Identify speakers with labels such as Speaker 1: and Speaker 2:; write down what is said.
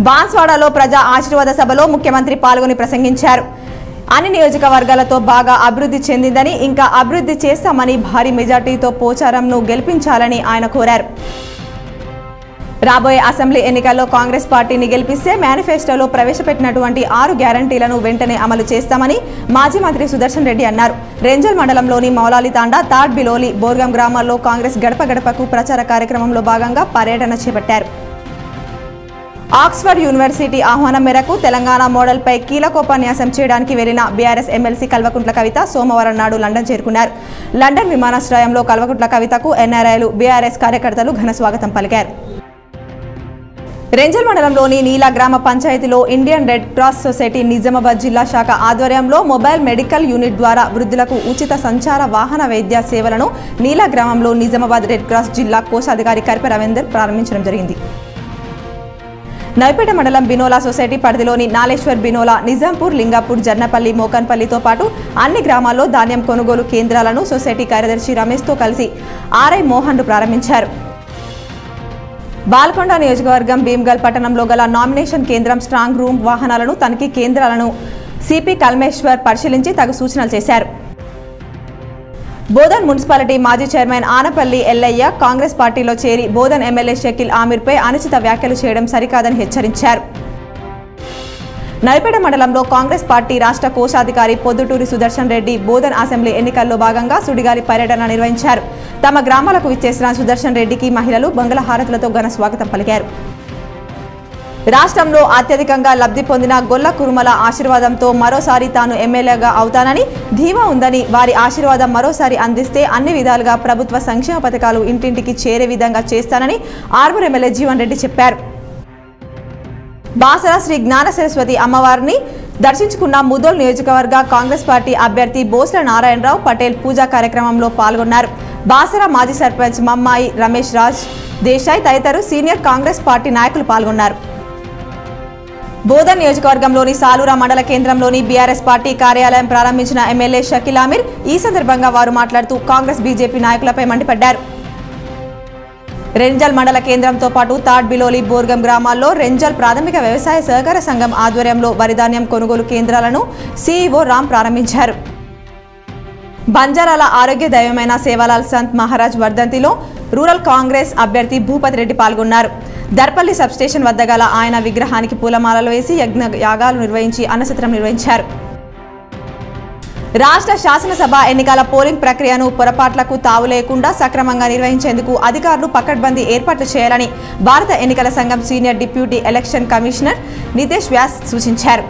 Speaker 1: బాన్స్వాడలో ప్రజా ఆశీర్వాద సభలో ముఖ్యమంత్రి పాల్గొని ప్రసంగించారు. అన్ని నియోజకవర్గాలతో బాగా అభివృద్ధి చెందిందని, ఇంకా అభివృద్ధి చేస్తామని, భారీ మెజార్టీతో పోచారంను గెలిపించాలని ఆయన కోరారు. రాబోయే అసెంబ్లీ ఎన్నికల్లో కాంగ్రెస్ పార్టీని గెలిపిస్తే మేనిఫెస్టోలో ప్రవేశపెట్టినటువంటి 6 గ్యారంటీలను వెంటనే అమలు చేస్తామని మాజీ మంత్రి సుదర్శన్ రెడ్డి అన్నారు. రెంజల్ మండలంలోని మౌలాలి తాండా, తాడ్ బిలోలి, బోర్గం గ్రామాల్లో కాంగ్రెస్ గడప గడపకు ప్రచార కార్యక్రమంలో భాగంగా పర్యటన చేపట్టారు. ఆక్స్ఫర్డ్ యూనివర్సిటీ ఆహ్వానం మేరకు తెలంగాణ మోడల్పై కీలకోపన్యాసం చేయడానికి వెళ్లిన బీఆర్ఎస్ ఎమ్మెల్సీ కల్వకుంట్ల కవిత సోమవారం నాడు లండన్ చేరుకున్నారు. లండన్ విమానాశ్రయంలో కల్వకుంట్ల కవితకు ఎన్ఆర్ఐలు, బీఆర్ఎస్ కార్యకర్తలు ఘన స్వాగతం పలికారు. రెంజల్ మండలంలోని నీలా గ్రామ పంచాయతీలో Indian red cross society Nizamabad జిల్లా శాఖ ఆధ్వర్యంలో మొబైల్ మెడికల్ యూనిట్ ద్వారా వృద్ధులకు ఉచిత సంచార వాహన వైద్య సేవలను నీలా గ్రామంలో నిజామాబాద్ రెడ్ క్రాస్ జిల్లా కోశాధికారి కరిప రవీందర్ ప్రారంభించడం జరిగింది. నవిపేట మండలం బినోలా సొసైటీ పరిధిలోని నాలేశ్వర్, బినోలా, నిజాంపూర్, లింగాపూర్, జర్నపల్లి, మోకన్పల్లితో పాటు అన్ని గ్రామాల్లో ధాన్యం కొనుగోలు కేంద్రాలను సొసైటీ కార్యదర్శి రమేష్తో కలిసి ఆర్ఐ మోహన్ ప్రారంభించారు. బాల్కొండ నియోజకవర్గం భీమ్గల్ పట్టణంలో గల నామినేషన్ కేంద్రం, స్ట్రాంగ్ రూమ్, వాహనాలను తనిఖీ కేంద్రాలను సిపి కల్మేశ్వర్ పరిశీలించి తగు సూచనలు చేశారు. బోధన్ మున్సిపాలిటీ మాజీ చైర్మన్ ఆనపల్లి ఎల్లయ్య కాంగ్రెస్ పార్టీలో చేరి బోధన్ ఎమ్మెల్యే షకీల్ ఆమీర్పై అనుచిత వ్యాఖ్యలు చేయడం సరికాదని హెచ్చరించారు. నవిపేట మండలంలో కాంగ్రెస్ పార్టీ రాష్ట్ర కోశాధికారి పొద్దుటూరి సుదర్శన్ రెడ్డి బోధన్ అసెంబ్లీ ఎన్నికల్లో భాగంగా సుడిగాలి పర్యటన నిర్వహించారు. తమ గ్రామాలకు విచ్చేసిన సుదర్శన్ రెడ్డికి మహిళలు మంగళహారతులతో ఘన స్వాగతం పలికారు. రాష్ట్రంలో అత్యధికంగా లబ్ధి పొందిన గొల్ల కురుమల ఆశీర్వాదంతో మరోసారి తాను ఎమ్మెల్యేగా అవుతానని ధీమా ఉందని, వారి ఆశీర్వాదం మరోసారి అందిస్తే అన్ని విధాలుగా ప్రభుత్వ సంక్షేమ పథకాలు ఇంటింటికి చేరే విధంగా చేస్తానని ఆర్మూర్ ఎమ్మెల్యే జీవన్ రెడ్డి చెప్పారు. బాసర శ్రీ జ్ఞాన సరస్వతి అమ్మవారిని దర్శించుకున్న ముదోల్ నియోజకవర్గ కాంగ్రెస్ పార్టీ అభ్యర్థి బోస్ల నారాయణరావు పటేల్ పూజా కార్యక్రమంలో పాల్గొన్నారు. బాసర మాజీ సర్పంచ్ మమ్మాయి రమేష్ రాజ్ దేశాయ్ తదితరులు సీనియర్ కాంగ్రెస్ పార్టీ నాయకులు పాల్గొన్నారు. బోధన్ నియోజకవర్గంలోని సాలూరా మండల కేంద్రంలోని బీఆర్ఎస్ పార్టీ కార్యాలయం ప్రారంభించిన ఎమ్మెల్యే షకీల్ ఆమీర్ ఈ సందర్భంగా వారు మాట్లాడుతూ కాంగ్రెస్, బీజేపీ నాయకులపై మండిపడ్డారు. రెంజల్ మండల కేంద్రంతో పాటు తాడ్ బిలోలి, బోర్గం గ్రామాల్లో రెంజల్ ప్రాథమిక వ్యవసాయ సహకార సంఘం ఆధ్వర్యంలో వరిధాన్యం కొనుగోలు కేంద్రాలను సీఈఓ రామ్ ప్రారంభించారు. బంజారాల ఆరోగ్య దైవమైన సేవాలాల్ సంత్ మహారాజ్ వర్ధంతిలో రూరల్ కాంగ్రెస్ అభ్యర్థి భూపతి రెడ్డి పాల్గొన్నారు. దర్పల్లి సబ్స్టేషన్ వద్ద గల ఆయన విగ్రహానికి పూలమాలలు వేసి యాగాలు నిర్వహించి అన్నసత్రం నిర్వహించారు. రాష్ట్ర శాసనసభ ఎన్నికల పోలింగ్ ప్రక్రియను పొరపాట్లకు తావు లేకుండా సక్రమంగా నిర్వహించేందుకు అధికారులు పకడ్బందీ ఏర్పాట్లు చేయాలని భారత ఎన్నికల సంఘం senior deputy election commissioner Nitesh Vyas సూచించారు.